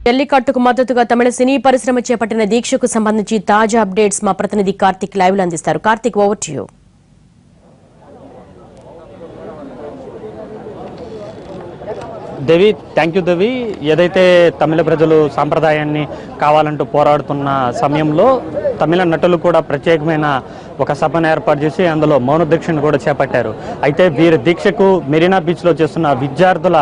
జల్లికట్టుకు మద్దతుగా తమిళ సినీ పరిశ్రమ చేపట్టిన దీక్షకు సంబంధించి తాజా అప్డేట్స్ మా ప్రతినిధి కార్తిక్ లైవ్ లో అందిస్తారు. Karthik, over to you. Devi, thank you Devi. ఏదైతే తమిళ ప్రజలు సాంప్రదాయాన్ని కావాలంటూ పోరాడుతున్న సమయంలో తమిళ నటులు కూడా ప్రత్యేకమైన ఒక సభను ఏర్పాటు చేసి అందులో మౌన దీక్షను కూడా చేపట్టారు. అయితే వీరి దీక్షకు మెరీనా బీచ్లో చేస్తున్న విద్యార్థుల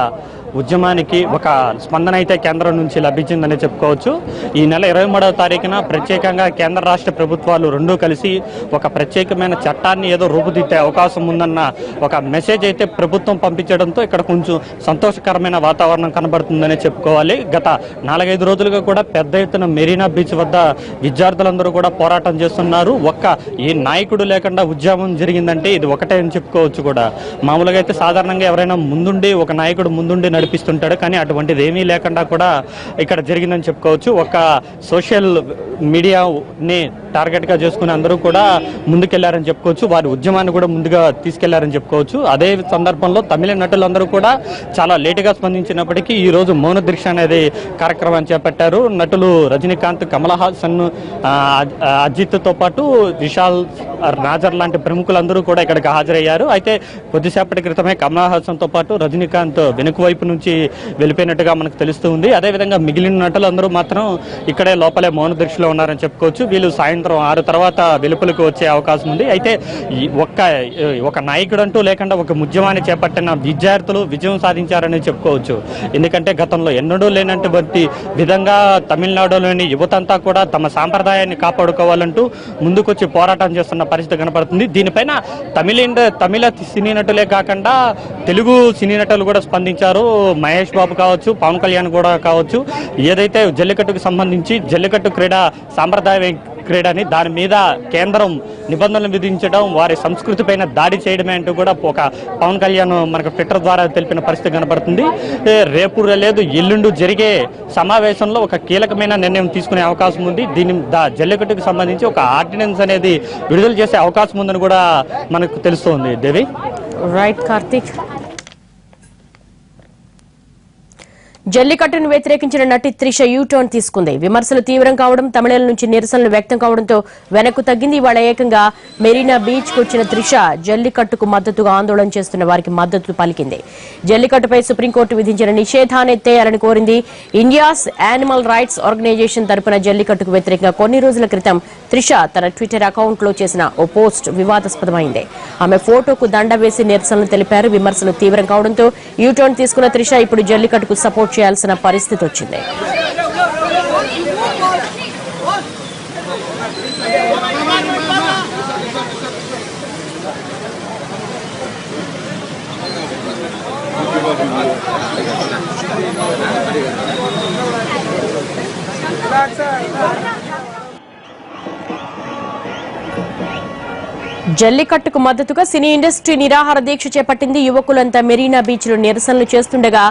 ఉద్యమానికి ఒక స్పందన అయితే కేంద్రం నుంచి లభించిందని చెప్పుకోవచ్చు. ఈ నెల 23వ తారీఖున ప్రత్యేకంగా కేంద్ర రాష్ట్ర ప్రభుత్వాలు రెండూ కలిసి ఒక ప్రత్యేకమైన చట్టాన్ని ఏదో రూపుదిద్దే అవకాశం ఉందన్న ఒక మెసేజ్ అయితే ప్రభుత్వం పంపించడంతో ఇక్కడ కొంచెం సంతోషకరమైన వాతావరణం కనబడుతుందని చెప్పుకోవాలి. గత 4-5 రోజులుగా కూడా పెద్ద ఎత్తున మెరీనా బీచ్ వద్ద విద్యార్థులందరూ కూడా పోరాటం చేస్తున్నారు. ఈ నాయకుడు లేకుండా ఉద్యమం జరిగిందంటే ఇది ఒకటే అని చెప్పుకోవచ్చు. కూడా మామూలుగా అయితే సాధారణంగా ఎవరైనా ముందుండి ఒక నాయకుడు ముందుండి నడిపిస్తుంటాడు, కానీ అటువంటిది ఏమీ లేకుండా కూడా ఇక్కడ జరిగిందని చెప్పుకోవచ్చు. ఒక సోషల్ మీడియాని టార్గెట్గా చేసుకుని అందరూ కూడా ముందుకెళ్లారని చెప్పుకోవచ్చు. వారి ఉద్యమాన్ని కూడా ముందుగా తీసుకెళ్లారని చెప్పుకోవచ్చు. అదే సందర్భంలో తమిళ నటులందరూ కూడా చాలా లేటుగా స్పందించినప్పటికీ ఈ రోజు మౌన దీక్ష అనేది కార్యక్రమాన్ని చేపట్టారు. నటులు రజనీకాంత్, కమల్ హాసన్, అజిత్తో పాటు విశాల్, నాజర్ లాంటి ప్రముఖులందరూ కూడా ఇక్కడికి హాజరయ్యారు. అయితే కొద్దిసేపటి క్రితమే కమల్ హాసన్తో పాటు రజనీకాంత్ వెనుక వైపు నుంచి వెళ్ళిపోయినట్టుగా మనకు తెలుస్తూ ఉంది. అదేవిధంగా మిగిలిన నటులందరూ మాత్రం ఇక్కడే లోపలే మౌన దీక్షలో ఉన్నారని చెప్పుకోవచ్చు. వీళ్ళు సాయంత్రం 6 తర్వాత వెలుపలకు వచ్చే అవకాశం ఉంది. అయితే ఒక నాయకుడు అంటూ లేకుండా ఒక ఉద్యమాన్ని చేపట్టిన విద్యార్థులు విజయం సాధించారని చెప్పుకోవచ్చు. ఎందుకంటే గతంలో ఎన్నడూ లేనటువంటి విధంగా తమిళనాడులోని యువతంతా కూడా తమ సాంప్రదాయాన్ని కాపాడుకోవాలంటూ ముందుకొచ్చి పోరాటం చేస్తున్న పరిస్థితి కనపడుతుంది. దీనిపైన తమిళ సినీ నటులే కాకుండా తెలుగు సినీ నటులు కూడా స్పందించారు. మహేష్ బాబు కావచ్చు, పవన్ కళ్యాణ్ కూడా కావచ్చు. ఏదైతే జల్లికట్టుకు సంబంధించి జల్లికట్టు క్రీడ సాంప్రదాయ క్రీడని దాని మీద కేంద్రం నిబంధనలు విధించడం, వారి సంస్కృతి పైన దాడి చేయడమే అంటూ కూడా ఒక పవన్ కళ్యాణ్ మనకు ట్విట్టర్ ద్వారా తెలిపిన పరిస్థితి కనబడుతుంది. రేపు లేదు ఎల్లుండి జరిగే సమావేశంలో ఒక కీలకమైన నిర్ణయం తీసుకునే అవకాశం ఉంది. జల్లికట్టుకు సంబంధించి ఒక ఆర్డినెన్స్ అనేది విడుదల చేసే అవకాశం ఉందని కూడా మనకు తెలుస్తోంది. దేవి, రైట్ కార్తిక్. జల్లికట్టును వ్యతిరేకించిన నటి త్రిష యూటర్న్ తీసుకుంది. విమర్శలు తీవ్రం కావడం, తమిళల నుంచి నిరసనలు వ్యక్తం కావడంతో వెనక్కు తగ్గింది. ఇవాళ ఏకంగా మెరీనా బీచ్ కు వచ్చిన త్రిష జల్లికట్టుకు మద్దతుగా ఆందోళన చేస్తున్న వారికి మద్దతు పలికింది. జల్లికట్టుపై సుప్రీంకోర్టు విధించిన నిషేధాన్ని ఎత్తేయాలని కోరింది. ఇండియాస్ యానిమల్ రైట్స్ ఆర్గనైజేషన్ తరపున జల్లికట్టుకు వ్యతిరేకంగా కొన్ని రోజుల క్రితం త్రిష తన ట్విట్టర్ అకౌంట్ లో చేసిన ఓ పోస్ట్ వివాదాస్పదమైంది. ఆమె ఫోటోకు దండ వేసి నిరసనలు తెలిపారు. విమర్శలు తీవ్రం కావడంతో యూటర్న్ తీసుకున్న త్రిష ఇప్పుడు జల్లికట్టుకు సపోర్ట్ చేయాల్సిన పరిస్థితి వచ్చింది. జల్లికట్టుకు మద్దతుగా సినీ ఇండస్ట్రీ నిరాహార దీక్ష చేపట్టింది. యువకులంతా మెరీనా బీచ్ లో నిరసనలు చేస్తుండగా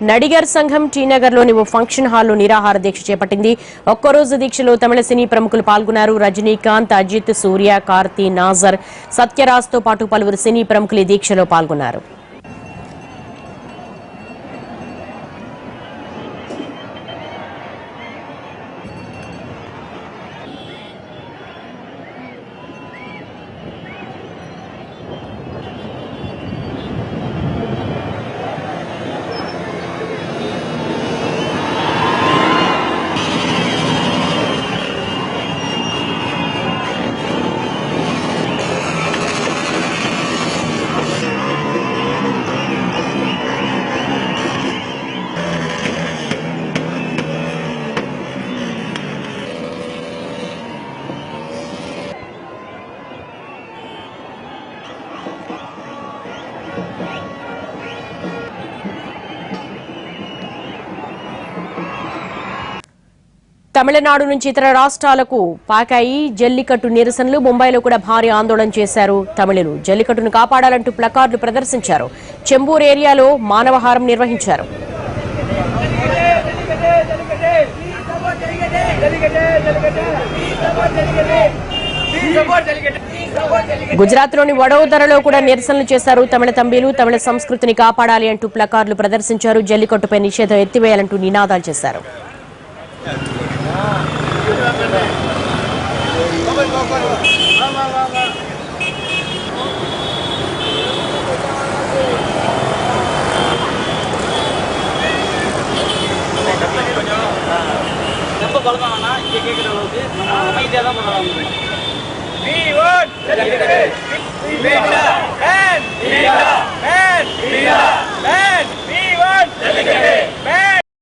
నడిగర్ సంఘం టీనగర్ లోని ఓ ఫంక్షన్ హాల్లో నిరాహార దీక్ష చేపట్టింది. ఒక్కరోజు దీక్షలో తమిళ సినీ ప్రముఖులు పాల్గొన్నారు. రజనీకాంత్, అజిత్, సూర్య, కార్తీ, నాజర్, సత్యరాజ్ తో పాటు పలువురు సినీ ప్రముఖులు ఈ దీక్షలో పాల్గొన్నారు. తమిళనాడు నుంచి ఇతర రాష్ట్రాలకు పాకాయి జల్లికట్టు నిరసనలు. ముంబైలో కూడా భారీ ఆందోళన చేశారు తమిళులు. జల్లికట్టును కాపాడాలంటూ ప్లకార్డులు ప్రదర్శించారు. చెంబూర్ ఏరియాలో మానవహారం నిర్వహించారు. గుజరాత్లోని వడోదరలో కూడా నిరసనలు చేశారు తమిళ తంబీలు. తమిళ సంస్కృతిని కాపాడాలి అంటూ ప్లకార్డులు ప్రదర్శించారు. జల్లికట్టుపై నిషేధం ఎత్తివేయాలంటూ నినాదాలు చేశారు. ரொம்ப பழக்கம் வேணாம், இங்கே கேட்குற அளவுக்கு நம்ம அமைதியாக தான் பண்ணலாம். We want